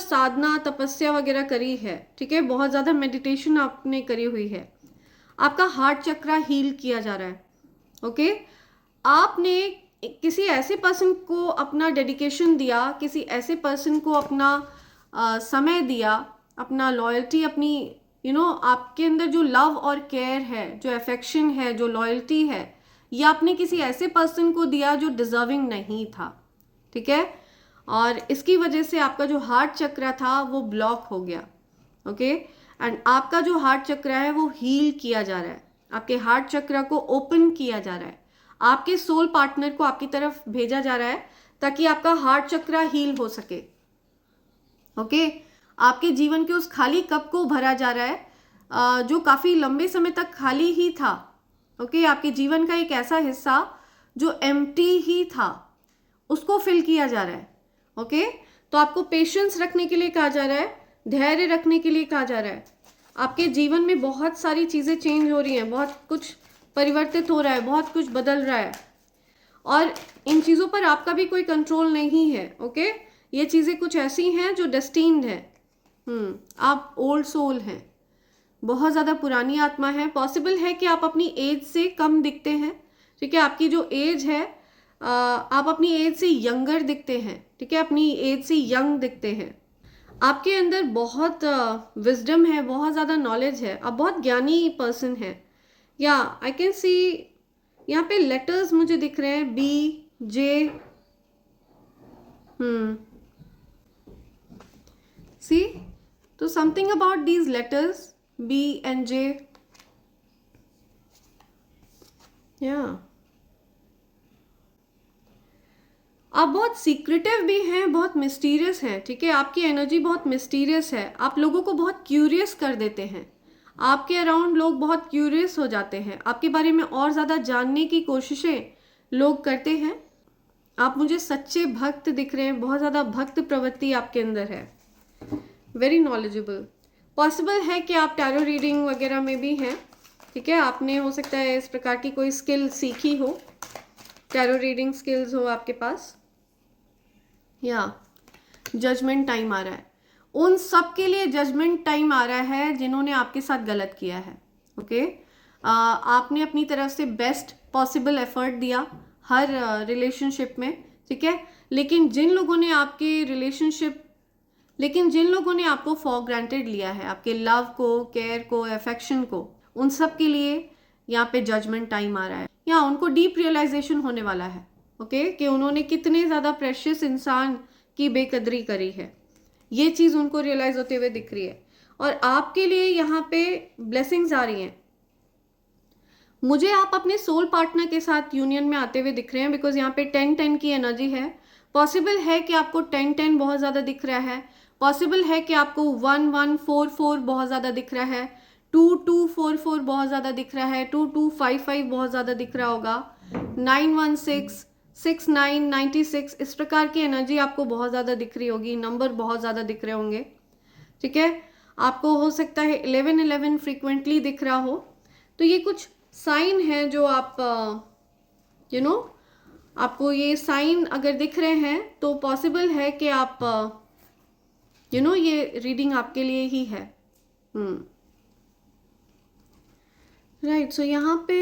साधना तपस्या वगैरह करी है, ठीक है, बहुत ज़्यादा मेडिटेशन आपने करी हुई है। आपका हार्ट चक्रा हील किया जा रहा है, ओके। आपने किसी ऐसे पर्सन को अपना डेडिकेशन दिया, किसी ऐसे पर्सन को अपना समय दिया, अपना लॉयल्टी, अपनी आपके अंदर जो लव और केयर है, जो अफेक्शन है, जो लॉयल्टी है, ये आपने किसी ऐसे पर्सन को दिया जो डिजर्विंग नहीं था, ठीक है। और इसकी वजह से आपका जो हार्ट चक्र था वो ब्लॉक हो गया, ओके। एंड आपका जो हार्ट चक्र है वो हील किया जा रहा है, आपके हार्ट चक्र को ओपन किया जा रहा है, आपके सोल पार्टनर को आपकी तरफ भेजा जा रहा है ताकि आपका हार्ट चक्र हील हो सके, ओके। आपके जीवन के उस खाली कप को भरा जा रहा है जो काफ़ी लंबे समय तक खाली ही था, ओके। आपके जीवन का एक ऐसा हिस्सा जो एम्प्टी ही था उसको फिल किया जा रहा है, ओके। तो आपको पेशेंस रखने के लिए कहा जा रहा है, धैर्य रखने के लिए कहा जा रहा है। आपके जीवन में बहुत सारी चीज़ें चेंज हो रही हैं, बहुत कुछ परिवर्तित हो रहा है, बहुत कुछ बदल रहा है, और इन चीज़ों पर आपका भी कोई कंट्रोल नहीं है, ओके। ये चीज़ें कुछ ऐसी हैं जो डेस्टिन्ड है। आप ओल्ड सोल हैं, बहुत ज़्यादा पुरानी आत्मा है। पॉसिबल है कि आप अपनी एज से कम दिखते हैं, ठीक है। आपकी जो एज है आप अपनी एज से यंगर दिखते हैं, ठीक है, अपनी एज से यंग दिखते हैं। आपके अंदर बहुत विजडम है, बहुत ज़्यादा नॉलेज है, आप बहुत ज्ञानी पर्सन है। या आई कैन सी यहाँ पे लेटर्स मुझे दिख रहे हैं, बी जे, सी, तो something about these letters B and J, या आप बहुत सीक्रेटिव भी हैं, बहुत मिस्टीरियस हैं, ठीक है। आपकी एनर्जी बहुत मिस्टीरियस है, आप लोगों को बहुत क्यूरियस कर देते हैं, आपके अराउंड लोग बहुत क्यूरियस हो जाते हैं, आपके बारे में और ज़्यादा जानने की कोशिशें लोग करते हैं। आप मुझे सच्चे भक्त दिख रहे हैं, बहुत ज़्यादा भक्त प्रवृत्ति आपके अंदर है, वेरी नॉलेजेबल। पॉसिबल है कि आप टैरो रीडिंग वगैरह में भी हैं, ठीक है। आपने हो सकता है इस प्रकार की कोई स्किल सीखी हो, टैरो रीडिंग स्किल्स हो आपके पास। या जजमेंट टाइम आ रहा है, उन सब के लिए जजमेंट टाइम आ रहा है जिन्होंने आपके साथ गलत किया है, ओके। आपने अपनी तरफ से बेस्ट पॉसिबल एफर्ट दिया हर रिलेशनशिप में, ठीक है। लेकिन जिन लोगों ने आपको फॉर ग्रांटेड लिया है, आपके लव को, केयर को, अफेक्शन को, उन सब के लिए यहाँ पे जजमेंट टाइम आ रहा है। या उनको डीप रियलाइजेशन होने वाला है, ओके, कि उन्होंने कितने ज़्यादा प्रेशियस इंसान की बेकदरी करी है, ये चीज़ उनको रियलाइज होते हुए दिख रही है। और आपके लिए यहाँ पे ब्लेसिंग्स आ रही हैं। मुझे आप अपने सोल पार्टनर के साथ यूनियन में आते हुए दिख रहे हैं, बिकॉज यहाँ पे 10-10 की एनर्जी है। पॉसिबल है कि आपको 10-10 बहुत ज़्यादा दिख रहा है, पॉसिबल है कि आपको 1144 बहुत ज़्यादा दिख रहा है, 2244 बहुत ज़्यादा दिख रहा है, 2255 बहुत ज़्यादा दिख रहा होगा, 916, 6996 इस प्रकार की एनर्जी आपको बहुत ज़्यादा दिख रही होगी, नंबर बहुत ज़्यादा दिख रहे होंगे, ठीक है। आपको हो सकता है 1111 फ्रीक्वेंटली दिख रहा हो। तो ये कुछ साइन है जो आप आपको ये साइन अगर दिख रहे हैं तो पॉसिबल है कि आप ये रीडिंग आपके लिए ही है। राइट, सो यहाँ पे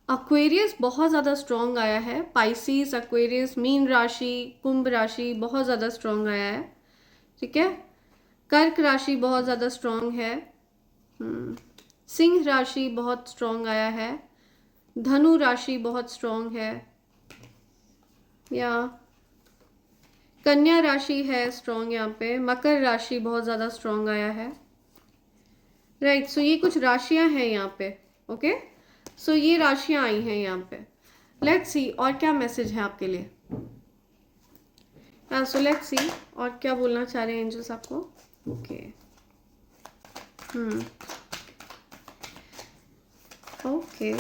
एक्वेरियस बहुत ज़्यादा स्ट्रॉन्ग आया है। पाइसिस, एक्वेरियस, मीन राशि, कुंभ राशि बहुत ज़्यादा स्ट्रॉन्ग आया है। ठीक है, कर्क राशि बहुत ज़्यादा स्ट्रॉन्ग है। सिंह राशि बहुत स्ट्रॉन्ग आया है। धनु राशि बहुत स्ट्रॉन्ग है, या कन्या राशि है स्ट्रॉन्ग यहाँ पे। मकर राशि बहुत ज़्यादा स्ट्रॉन्ग आया है। राइट, सो ये कुछ राशियां हैं यहाँ पे। ओके, सो ये राशियां आई हैं यहाँ पे। लेट्स सी और क्या मैसेज है आपके लिए। सो लेट्स सी और क्या बोलना चाह रहे हैं एंजल्स आपको। ओके, ओके,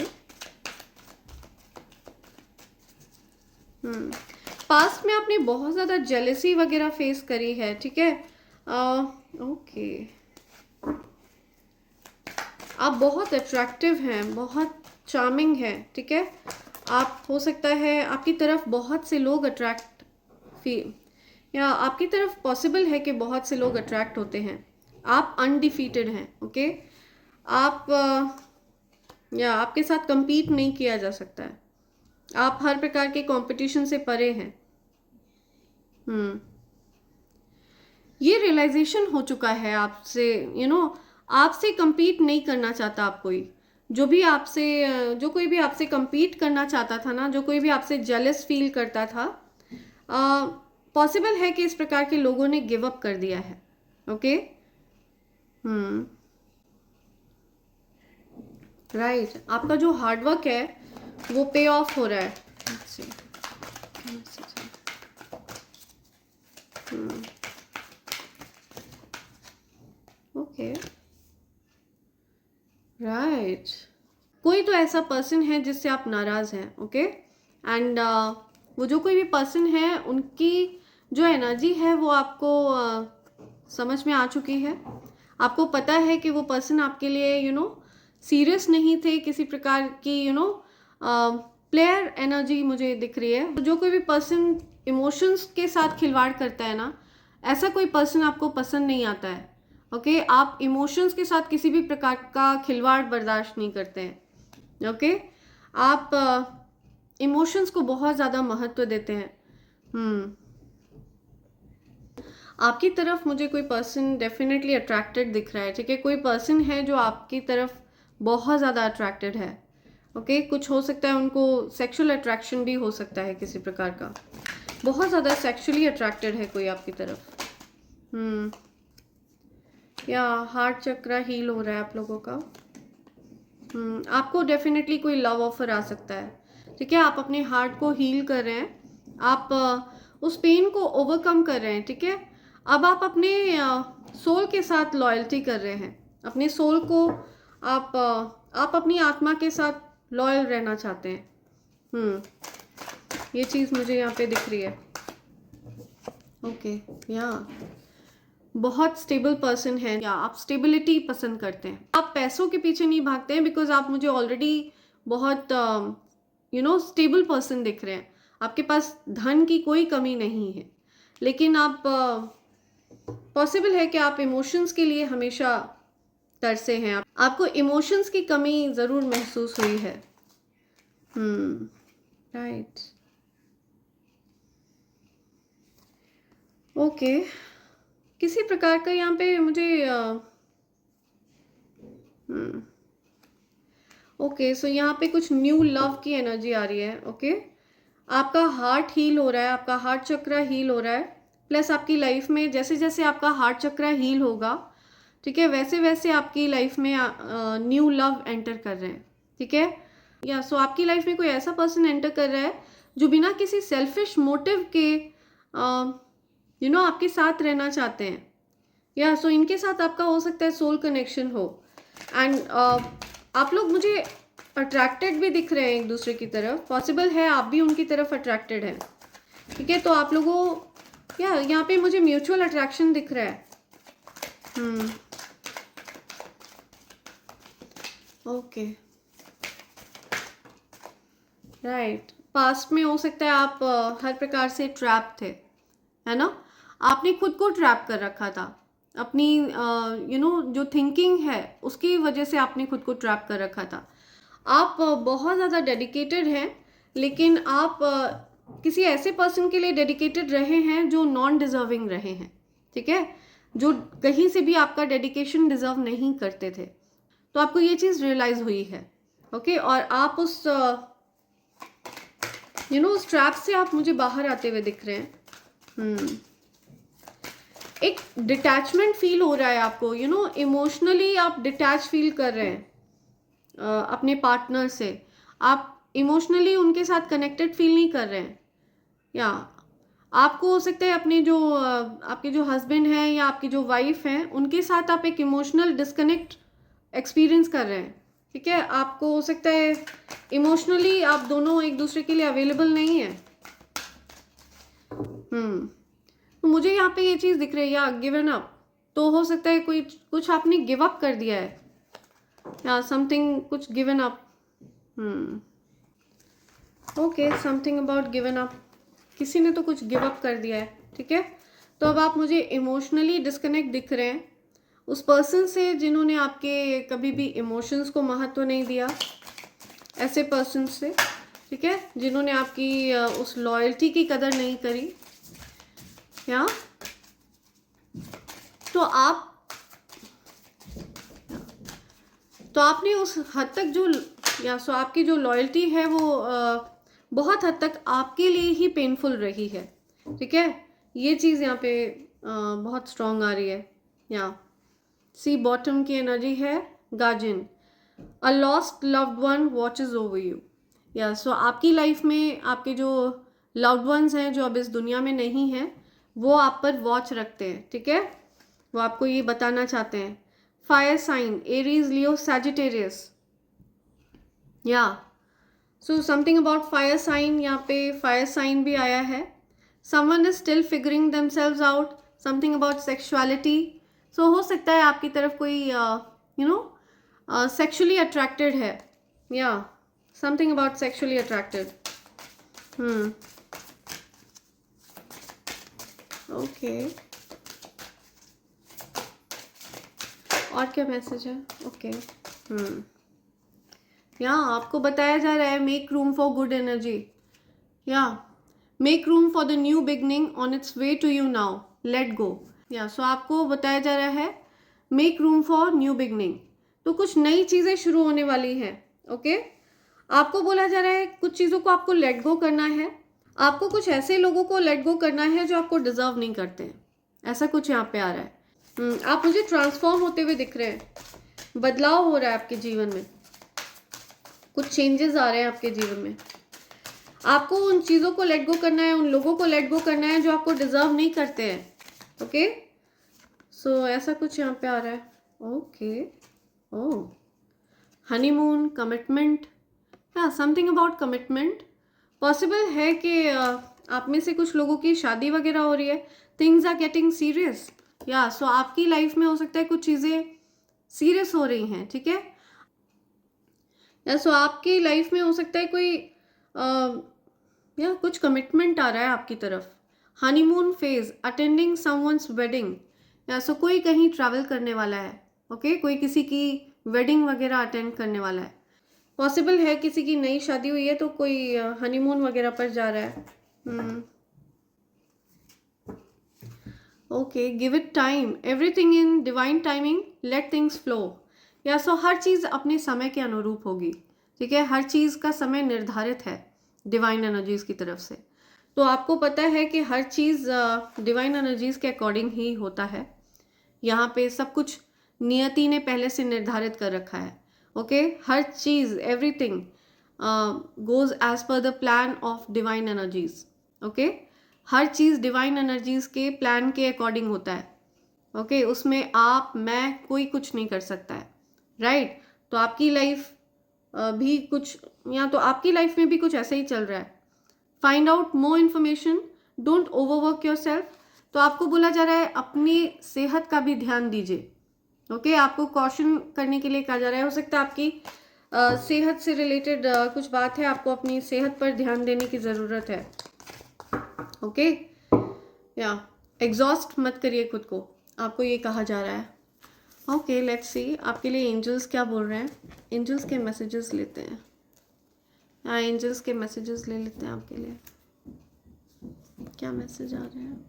पास्ट में आपने बहुत ज़्यादा जेलसी वगैरह फेस करी है। ठीक है, ओके, आप बहुत अट्रैक्टिव हैं, बहुत चार्मिंग हैं। ठीक है, आप हो सकता है आपकी तरफ बहुत से लोग अट्रैक्ट या आपकी तरफ पॉसिबल है कि बहुत से लोग अट्रैक्ट होते हैं। आप अनडिफीटेड हैं। ओके, आप या आपके साथ compete नहीं किया जा सकता है। आप हर प्रकार के कंपटीशन से परे हैं। ये रियलाइजेशन हो चुका है आपसे, आपसे compete नहीं करना चाहता आप कोई। जो कोई भी आपसे compete करना चाहता था ना, जो कोई भी आपसे jealous फील करता था, पॉसिबल है कि इस प्रकार के लोगों ने गिव अप कर दिया है। ओके, राइट, आपका जो हार्डवर्क है वो पे ऑफ हो रहा है। ओके, राइट, कोई तो ऐसा पर्सन है जिससे आप नाराज हैं। ओके, एंड वो जो कोई भी पर्सन है उनकी जो एनर्जी है वो आपको समझ में आ चुकी है। आपको पता है कि वो पर्सन आपके लिए सीरियस नहीं थे, किसी प्रकार की प्लेयर एनर्जी मुझे दिख रही है। जो कोई भी पर्सन इमोशंस के साथ खिलवाड़ करता है ना, ऐसा कोई पर्सन आपको पसंद नहीं आता है। ओके, आप इमोशंस के साथ किसी भी प्रकार का खिलवाड़ बर्दाश्त नहीं करते हैं। ओके, आप इमोशंस को बहुत ज़्यादा महत्व देते हैं। आपकी तरफ मुझे कोई पर्सन डेफिनेटली अट्रैक्टेड दिख रहा है। ठीक है, कोई पर्सन है जो आपकी तरफ बहुत ज़्यादा अट्रैक्टेड है। ओके, कुछ हो सकता है उनको सेक्सुअल अट्रैक्शन भी हो सकता है किसी प्रकार का। बहुत ज़्यादा सेक्सुअली अट्रैक्टेड है कोई आपकी तरफ। या हार्ट चक्र हील हो रहा है आप लोगों का। आपको डेफिनेटली कोई लव ऑफर आ सकता है। ठीक है, आप अपने हार्ट को हील कर रहे हैं, आप उस पेन को ओवरकम कर रहे हैं। ठीक है, अब आप अपने सोल के साथ लॉयल्टी कर रहे हैं। अपने सोल को आप अपनी आत्मा के साथ लॉयल रहना चाहते हैं। ये चीज़ मुझे यहाँ पे दिख रही है। ओके, बहुत स्टेबल पर्सन है, या आप स्टेबिलिटी पसंद करते हैं। आप पैसों के पीछे नहीं भागते हैं, बिकॉज आप मुझे ऑलरेडी बहुत स्टेबल पर्सन दिख रहे हैं। आपके पास धन की कोई कमी नहीं है, लेकिन आप पॉसिबल है कि आप इमोशंस के लिए हमेशा तरसे हैं। आपको इमोशंस की कमी ज़रूर महसूस हुई है। राइट, ओके, किसी प्रकार का यहाँ पे मुझे ओके, सो यहाँ पे कुछ न्यू लव की एनर्जी आ रही है। ओके, आपका हार्ट हील हो रहा है, आपका हार्ट चक्र हील हो रहा है। प्लस आपकी लाइफ में जैसे जैसे आपका हार्ट चक्र हील होगा, ठीक है, वैसे वैसे आपकी लाइफ में न्यू लव एंटर कर रहे हैं। ठीक है, या सो आपकी लाइफ में कोई ऐसा पर्सन एंटर कर रहा है जो बिना किसी सेल्फिश मोटिव के आपके साथ रहना चाहते हैं। या सो इनके साथ आपका हो सकता है सोल कनेक्शन हो। एंड आप लोग मुझे अट्रैक्टेड भी दिख रहे हैं एक दूसरे की तरफ। पॉसिबल है आप भी उनकी तरफ अट्रैक्टेड हैं। ठीक है, तो आप लोगों यहाँ पे मुझे म्यूचुअल अट्रैक्शन दिख रहा है। हम्म, ओके, राइट। पास्ट में हो सकता है आप हर प्रकार से ट्रैप थे, है ना? आपने खुद को ट्रैप कर रखा था अपनी जो थिंकिंग है उसकी वजह से आपने खुद को ट्रैप कर रखा था। आप बहुत ज़्यादा डेडिकेटेड हैं, लेकिन आप किसी ऐसे पर्सन के लिए डेडिकेटेड रहे हैं जो नॉन डिजर्विंग रहे हैं, ठीक है, जो कहीं से भी आपका डेडिकेशन डिजर्व नहीं करते थे। तो आपको ये चीज़ रियलाइज हुई है, ओके, और आप उस उस ट्रैप से आप मुझे बाहर आते हुए दिख रहे हैं। एक डिटैचमेंट फील हो रहा है आपको, इमोशनली आप डिटैच फील कर रहे हैं अपने पार्टनर से। आप इमोशनली उनके साथ कनेक्टेड फील नहीं कर रहे हैं, या आपको हो सकता है अपने जो आपके जो हस्बैंड हैं या आपकी जो वाइफ हैं उनके साथ आप एक इमोशनल डिस्कनेक्ट एक्सपीरियंस कर रहे हैं, ठीक है। आपको हो सकता है इमोशनली आप दोनों एक दूसरे के लिए अवेलेबल नहीं है। तो मुझे यहाँ पे ये चीज़ दिख रही है, या गिवन अप। तो हो सकता है कोई कुछ आपने गिव अप कर दिया है, या समथिंग कुछ given up. Okay, something about given up, किसी ने तो कुछ गिव अप कर दिया है, ठीक है। तो अब आप मुझे इमोशनली डिस्कनेक्ट दिख रहे हैं उस पर्सन से जिन्होंने आपके कभी भी इमोशंस को महत्व नहीं दिया, ऐसे पर्सन से, ठीक है, जिन्होंने आपकी उस लॉयल्टी की कदर नहीं करी, या तो आपने उस हद तक आपकी जो लॉयल्टी है वो बहुत हद तक आपके लिए ही पेनफुल रही है, ठीक है। ये चीज़ यहाँ पे बहुत स्ट्रॉन्ग आ रही है। या सी बॉटम की एनर्जी है guardian, a lost loved one watches over you. या सो आपकी लाइफ में आपके जो लव्ड वंस हैं जो अब इस दुनिया में नहीं हैं, वो आप पर वॉच रखते हैं, ठीक है, वो आपको ये बताना चाहते हैं। Fire sign Aries Leo Sagittarius, yeah so something about fire sign, यहाँ पे फायर साइन भी आया है। Someone is still figuring themselves out, something about sexuality. So हो सकता है आपकी तरफ कोई सेक्सुअली अट्रैक्टेड है, या something about sexually attracted. Okay, और क्या मैसेज है? ओके, यहाँ आपको बताया जा रहा है make room for good energy, या make room for the new beginning on its way to you now, let go. Yeah so आपको बताया जा रहा है make room for new beginning, तो कुछ नई चीज़ें शुरू होने वाली हैं, ओके। आपको बोला जा रहा है कुछ चीज़ों को आपको लेट गो करना है, आपको कुछ ऐसे लोगों को लेट गो करना है जो आपको डिजर्व नहीं करते हैं, ऐसा कुछ यहाँ पे आ रहा है। आप मुझे ट्रांसफॉर्म होते हुए दिख रहे हैं, बदलाव हो रहा है आपके जीवन में, कुछ चेंजेस आ रहे हैं आपके जीवन में। आपको उन चीज़ों को लेट गो करना है, उन लोगों को लेट गो करना है जो आपको डिजर्व नहीं करते हैं, ओके। सो ऐसा कुछ यहाँ पे आ रहा है, ओके। ओह, हनीमून, कमिटमेंट, या समथिंग अबाउट कमिटमेंट। पॉसिबल है कि आप में से कुछ लोगों की शादी वगैरह हो रही है, थिंग्स आर गेटिंग सीरियस, या सो आपकी लाइफ में हो सकता है कुछ चीज़ें सीरियस हो रही हैं, ठीक है। या सो आपकी लाइफ में हो सकता है कोई या कुछ कमिटमेंट आ रहा है आपकी तरफ। Honeymoon phase, attending someone's wedding, या सो कोई कहीं ट्रैवल करने वाला है, ओके, कोई किसी की वेडिंग वगैरह अटेंड करने वाला है। पॉसिबल है किसी की नई शादी हुई है तो कोई हनीमून वगैरह पर जा रहा है। Okay, give it time, everything in divine timing, let things flow. या सो हर चीज़ अपने समय के अनुरूप होगी, ठीक है, हर चीज़ का समय निर्धारित है डिवाइन एनर्जीज की तरफ से। तो आपको पता है कि हर चीज़ डिवाइन एनर्जीज के अकॉर्डिंग ही होता है। यहाँ पे सब कुछ नियति ने पहले से निर्धारित कर रखा है, ओके। हर चीज़, everything goes as per the plan of divine energies, okay. हर चीज़ डिवाइन एनर्जीज के प्लान के अकॉर्डिंग होता है, ओके। उसमें आप, मैं, कोई कुछ नहीं कर सकता है, राइट। तो आपकी लाइफ भी कुछ, या तो आपकी लाइफ में भी कुछ ऐसा ही चल रहा है। Find out more information, don't overwork your self. तो तो आपको बोला जा रहा है अपनी सेहत का भी ध्यान दीजिए। ओके, आपको कॉशन करने के लिए कहा जा रहा है। हो सकता है आपकी सेहत से रिलेटेड कुछ बात है, आपको अपनी सेहत पर ध्यान देने की ज़रूरत है। ओके, या एग्जॉस्ट मत करिए खुद को, आपको ये कहा जा रहा है। ओके, लेट्स सी आपके लिए एंजल्स क्या बोल रहे हैं। एंजल्स के मैसेजेस लेते हैं। हाँ, एंजल्स के मैसेजेस ले लेते हैं आपके लिए। क्या मैसेज आ रहे हैं?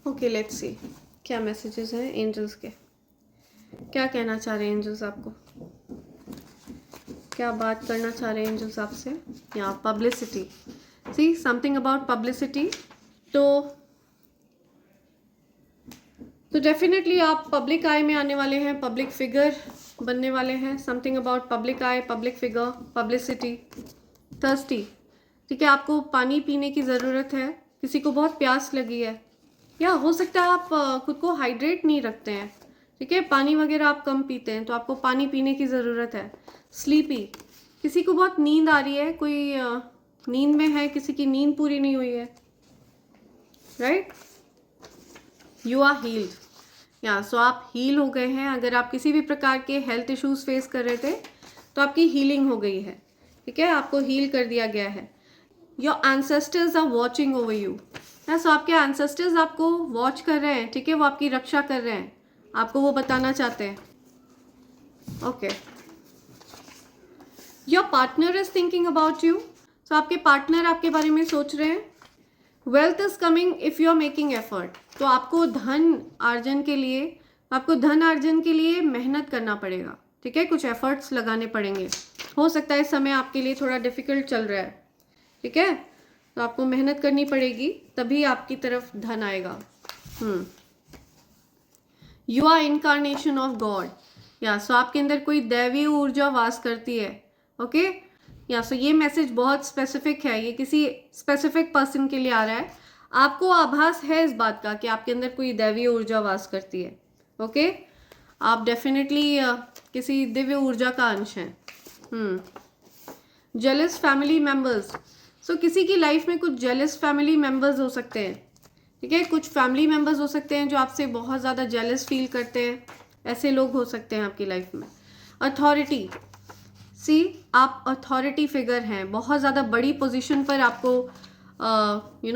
ओके, लेट्स सी क्या मैसेजेस हैं एंजल्स के। क्या कहना चाह रहे हैं एंजल्स आपको, क्या बात करना चाह रहे हैं एंजल्स आपसे? या publicity, see something about publicity. तो डेफिनेटली आप पब्लिक आई में आने वाले हैं, पब्लिक फिगर बनने वाले हैं। Something about public I, public figure, publicity. Thirsty, ठीक है, आपको पानी पीने की ज़रूरत है। किसी को बहुत प्यास लगी है, या हो सकता है आप खुद को हाइड्रेट नहीं रखते हैं, ठीक है, पानी वगैरह आप कम पीते हैं, तो आपको पानी पीने की ज़रूरत है। स्लीपी, किसी को बहुत नींद आ रही है, कोई नींद में है, किसी की नींद पूरी नहीं हुई है, राइट। यू आर हील्ड, या सो आप हील हो गए हैं। अगर आप किसी भी प्रकार के हेल्थ इश्यूज फेस कर रहे थे तो आपकी हीलिंग हो गई है, ठीक है, आपको हील कर दिया गया है। Your ancestors are watching over you, so आपके एंसेस्टर्स आपको वॉच कर रहे हैं, ठीक है, वो आपकी रक्षा कर रहे हैं, आपको वो बताना चाहते हैं। Okay, your partner is thinking about you, so आपके पार्टनर आपके बारे में सोच रहे हैं। Wealth is coming if you are making effort, तो आपको धन अर्जन के लिए मेहनत करना पड़ेगा, ठीक है, कुछ एफर्ट्स लगाने पड़ेंगे। हो सकता है इस समय आपके लिए थोड़ा डिफिकल्ट चल रहा है, ठीक है, तो आपको मेहनत करनी पड़ेगी, तभी आपकी तरफ धन आएगा। You are incarnation of God, या सो आपके अंदर कोई दैवीय ऊर्जा वास करती है। ओके, या सो ये मैसेज बहुत स्पेसिफिक है, ये किसी स्पेसिफिक पर्सन के लिए आ रहा है। आपको आभास है इस बात का कि आपके अंदर कोई दैवीय ऊर्जा वास करती है। ओके, आप डेफिनेटली किसी दिव्य ऊर्जा का अंश हैं। जेलस फैमिली मेम्बर्स, सो किसी की लाइफ में कुछ जेलस फैमिली मेम्बर्स हो सकते हैं, ठीक है, कुछ फैमिली मेम्बर्स हो सकते हैं जो आपसे बहुत ज़्यादा जेलस फील करते हैं, ऐसे लोग हो सकते हैं आपकी लाइफ में। अथॉरिटी, सी आप अथॉरिटी फिगर हैं, बहुत ज़्यादा बड़ी पोजीशन पर आपको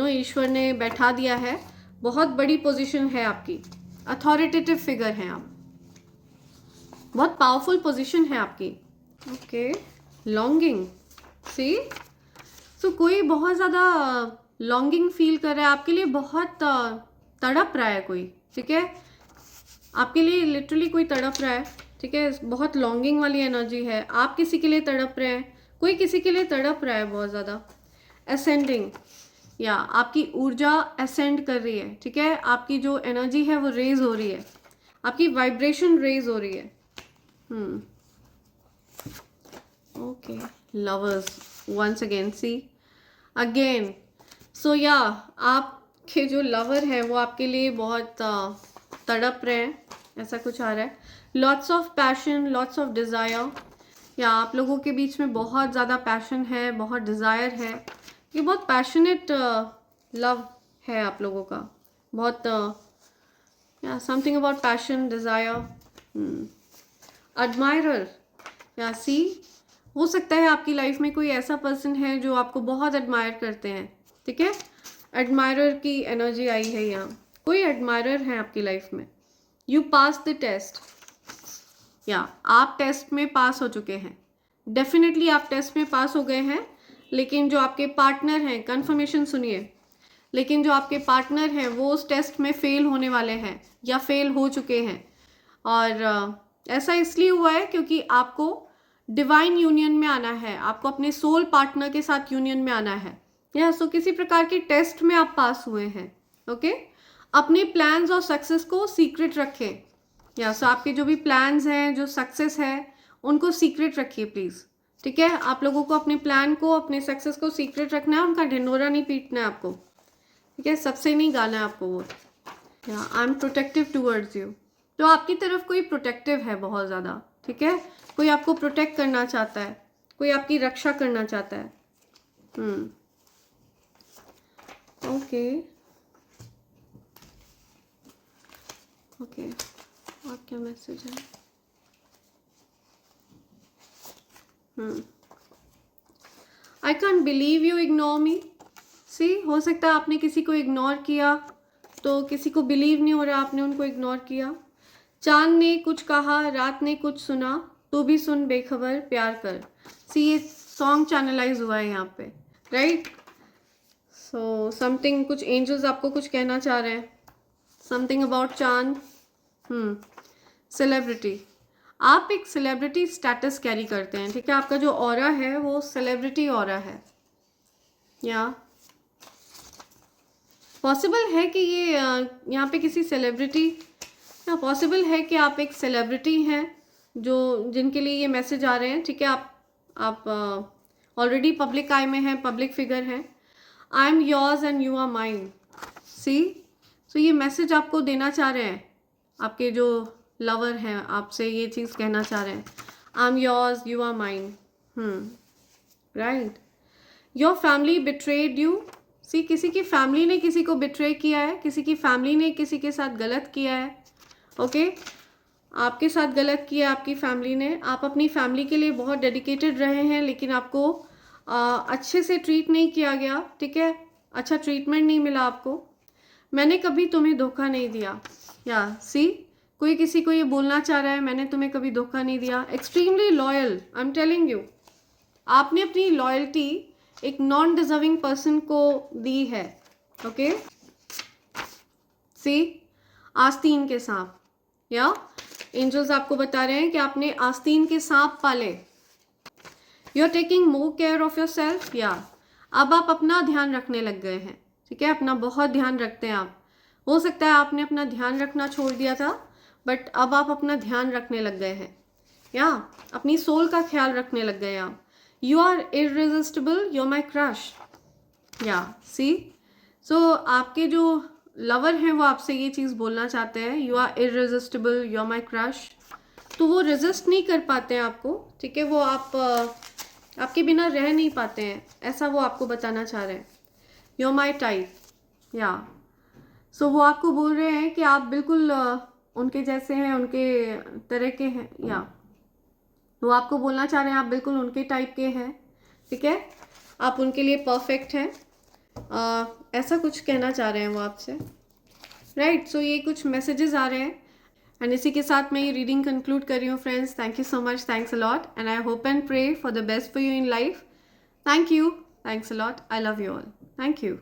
ईश्वर ने बैठा दिया है, बहुत बड़ी पोजीशन है आपकी, अथॉरिटेटिव फिगर हैं आप, बहुत पावरफुल पोजीशन है आपकी। ओके, लॉन्गिंग, सी सो कोई बहुत ज़्यादा लॉन्गिंग फील कर रहा है आपके लिए, बहुत तड़प रहा है कोई, ठीक है, आपके लिए लिटरली कोई तड़प रहा है, ठीक है, बहुत लॉन्गिंग वाली एनर्जी है, आप किसी के लिए तड़प रहे हैं, कोई किसी के लिए तड़प रहा है बहुत ज़्यादा। असेंडिंग, या आपकी ऊर्जा असेंड कर रही है, ठीक है, आपकी जो एनर्जी है वो रेज हो रही है, आपकी वाइब्रेशन रेज हो रही है। Okay, lovers, once again, see again, सो या आपके जो लवर है वो आपके लिए बहुत तड़प रहे हैं, ऐसा कुछ आ रहा है। Lots of passion, lots of desire, या आप लोगों के बीच में बहुत ज़्यादा पैशन है, बहुत डिज़ायर है, ये बहुत पैशनेट लव है आप लोगों का, बहुत या something about passion, desire. Admirer, या सी हो सकता है आपकी लाइफ में कोई ऐसा पर्सन है जो आपको बहुत एडमायर करते हैं, ठीक है, एडमायरर की एनर्जी आई है यहाँ, कोई एडमायरर है आपकी लाइफ में। यू पास द टेस्ट, या आप टेस्ट में पास हो चुके हैं, डेफिनेटली आप टेस्ट में पास हो गए हैं, लेकिन जो आपके पार्टनर हैं, कंफर्मेशन सुनिए, लेकिन जो आपके पार्टनर हैं वो उस टेस्ट में फेल होने वाले हैं या फेल हो चुके हैं। और ऐसा इसलिए हुआ है क्योंकि आपको डिवाइन यूनियन में आना है, आपको अपने सोल पार्टनर के साथ यूनियन में आना है, या सो किसी प्रकार के टेस्ट में आप पास हुए हैं। ओके, अपने प्लान्स और सक्सेस को सीक्रेट रखें, या सो आपके जो भी प्लान्स हैं, जो सक्सेस है, उनको सीक्रेट रखिए प्लीज़, ठीक है, आप लोगों को अपने प्लान को, अपने सक्सेस को सीक्रेट रखना है, उनका ढिंढोरा नहीं पीटना है आपको, ठीक है, सबसे नहीं गाना है आपको वो। या I am protective towards you. तो आपकी तरफ कोई प्रोटेक्टिव है बहुत ज़्यादा, ठीक है, कोई आपको प्रोटेक्ट करना चाहता है, कोई आपकी रक्षा करना चाहता है। ओके ओके, और क्या मैसेज है? I can't believe you ignore me. See, हो सकता है आपने किसी को इग्नोर किया, तो किसी को बिलीव नहीं हो रहा, आपने उनको इग्नोर किया। चांद ने कुछ कहा, रात ने कुछ सुना, तू भी सुन बेखबर प्यार कर। सी, ये सॉन्ग चैनलाइज हुआ है यहाँ पे, राइट। सो समथिंग, कुछ एंजल्स आपको कुछ कहना चाह रहे हैं, समथिंग अबाउट चांद। सेलिब्रिटी, आप एक सेलिब्रिटी स्टेटस कैरी करते हैं, ठीक है, आपका जो ऑरा है वो सेलिब्रिटी ऑरा है। या पॉसिबल है कि ये यहाँ पे किसी सेलिब्रिटी, या पॉसिबल है कि आप एक सेलिब्रिटी हैं जो जिनके लिए ये मैसेज आ रहे हैं, ठीक है। आप ऑलरेडी पब्लिक आई में हैं, पब्लिक फिगर हैं। I am yours and you are mine. See, so ये मैसेज आपको देना चाह रहे हैं, आपके जो लवर हैं आपसे ये चीज़ कहना चाह रहे हैं, I am yours you are mine. Right. Your family betrayed you. See, किसी की फैमिली ने किसी को बिट्रे किया है, किसी की फैमिली ने किसी के साथ गलत किया है। ओके, आपके साथ गलत किया आपकी फैमिली ने, आप अपनी फैमिली के लिए बहुत डेडिकेटेड रहे हैं, लेकिन आपको अच्छे से ट्रीट नहीं किया गया, ठीक है, अच्छा ट्रीटमेंट नहीं मिला आपको। मैंने कभी तुम्हें धोखा नहीं दिया। या सी, कोई किसी को ये बोलना चाह रहा है, मैंने तुम्हें कभी धोखा नहीं दिया। Extremely loyal, I am telling you, आपने अपनी लॉयल्टी एक नॉन डिजर्विंग पर्सन को दी है। ओके, सी, आस्तीन के सांप, या एंजल्स आपको बता रहे हैं कि आपने आस्तीन के सांप पाले। You are taking more care of yourself. या अब आप अपना ध्यान रखने लग गए हैं, ठीक है, अपना बहुत ध्यान रखते हैं आप। हो सकता है आपने अपना ध्यान रखना छोड़ दिया था, बट अब आप अपना ध्यान रखने लग गए हैं, या अपनी सोल का ख्याल रखने लग गए आप। You are irresistible, you are my crush. Yeah see, सो आपके जो लवर हैं वो आपसे ये चीज़ बोलना चाहते हैं, you are irresistible, you are my crush. तो वो रेजिस्ट नहीं कर पाते हैं आपको, ठीक है, वो आपके बिना रह नहीं पाते हैं, ऐसा वो आपको बताना चाह रहे हैं। You are my type. या सो वो आपको बोल रहे हैं कि आप बिल्कुल उनके जैसे हैं, उनके तरह के हैं। या वो आपको बोलना चाह रहे हैं आप बिल्कुल उनके टाइप के हैं, ठीक है, आप उनके लिए परफेक्ट हैं, ऐसा कुछ कहना चाह रहे हैं वो आपसे, राइट। सो ये कुछ मैसेजेस आ रहे हैं, एंड इसी के साथ मैं ये रीडिंग कंक्लूड कर रही हूँ friends. Thank you so much, thanks a lot, and I hope and pray for the best for you in life. Thank you, thanks a lot, I love you all, thank you.